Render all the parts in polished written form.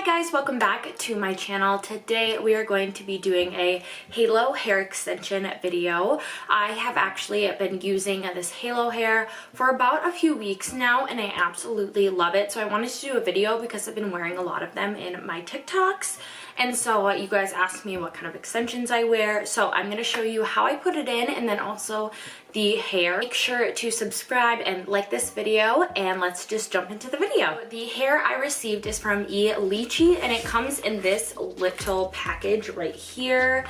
guys, welcome back to my channel. Today we are going to be doing a halo hair extension video. I have actually been using this halo hair for about a few weeks now and I absolutely love it. So I wanted to do a video because I've been wearing a lot of them in my TikToks. And so you guys asked me what kind of extensions I wear. So I'm going to show you how I put it in and then also the hair. Make sure to subscribe and like this video and let's just jump into the video. The hair I received is from E-litchi and it comes in this little package right here.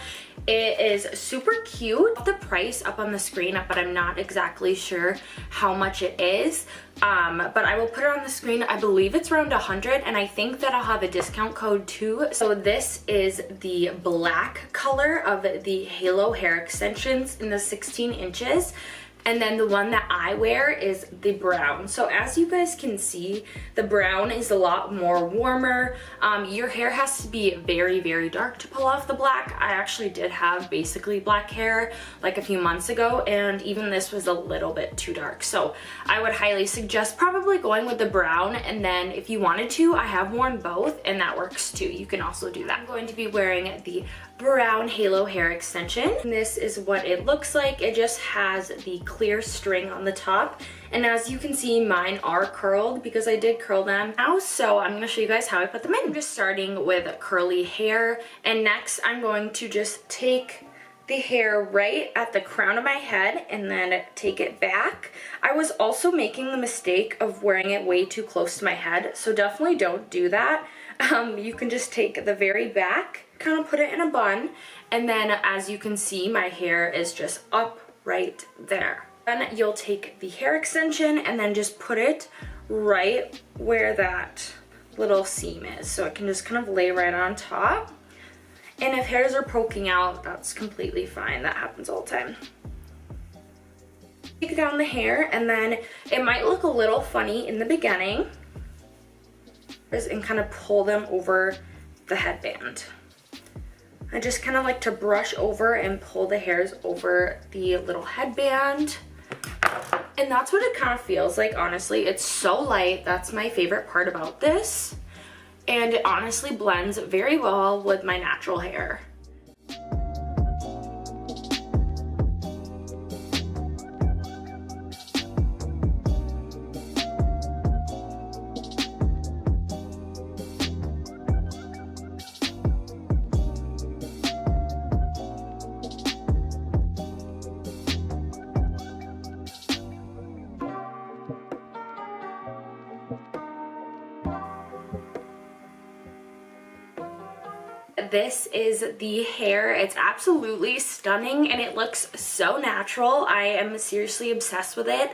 It is super cute. The price up on the screen, but I'm not exactly sure how much it is. But I will put it on the screen. I believe it's around 100 and I think that I'll have a discount code too. So this is the black color of the halo hair extensions in the 16 inches. And then the one that I wear is the brown. So as you guys can see, the brown is a lot more warmer. Your hair has to be very, very dark to pull off the black. I actually did have basically black hair like a few months ago, and even this was a little bit too dark. So I would highly suggest probably going with the brown, and then if you wanted to, I have worn both and that works too. You can also do that. I'm going to be wearing the brown halo hair extension. And this is what it looks like. It just has the clear string on the top, and as you can see, mine are curled because I did curl them now. So I'm going to show you guys how I put them in. I'm just starting with curly hair, and next I'm going to just take the hair right at the crown of my head and then take it back. I was also making the mistake of wearing it way too close to my head, so definitely don't do that. You can just take the very back, kind of put it in a bun, and then as you can see, my hair is just up right there. Then you'll take the hair extension and then just put it right where that little seam is, so it can just kind of lay right on top. And if hairs are poking out, that's completely fine. That happens all the time. Take down the hair, and then it might look a little funny in the beginning, and kind of pull them over the headband. I just kind of like to brush over and pull the hairs over the little headband. And that's what it kind of feels like, honestly. It's so light. That's my favorite part about this. And it honestly blends very well with my natural hair. This is the hair. It's absolutely stunning and it looks so natural. I am seriously obsessed with it.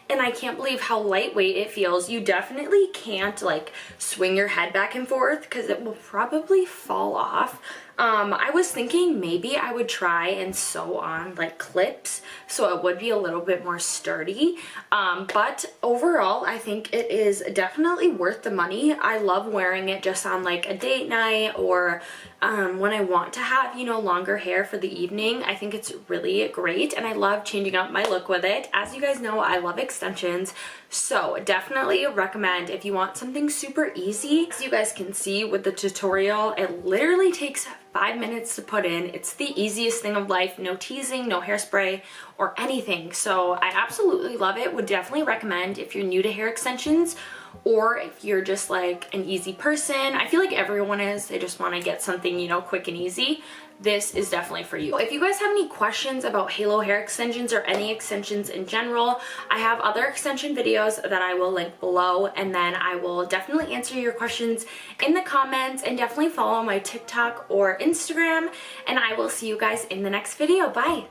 And I can't believe how lightweight it feels. You definitely can't like swing your head back and forth because it will probably fall off. I was thinking maybe I would try and sew on like clips so it would be a little bit more sturdy. But overall, I think it is definitely worth the money. I love wearing it just on like a date night or when I want to have, you know, longer hair for the evening. I think it's really great and I love changing up my look with it. As you guys know, I love extensions, so definitely recommend if you want something super easy. As you guys can see with the tutorial, it literally takes 5 minutes to put in. It's the easiest thing of life. No teasing, no hairspray or anything. So I absolutely love it. Would definitely recommend if you're new to hair extensions or if you're just like an easy person. I feel like everyone is. They just want to get something, you know, quick and easy. This is definitely for you. If you guys have any questions about halo hair extensions or any extensions in general, I have other extension videos that I will link below, and then I will definitely answer your questions in the comments, and definitely follow my TikTok or Instagram, and I will see you guys in the next video. Bye!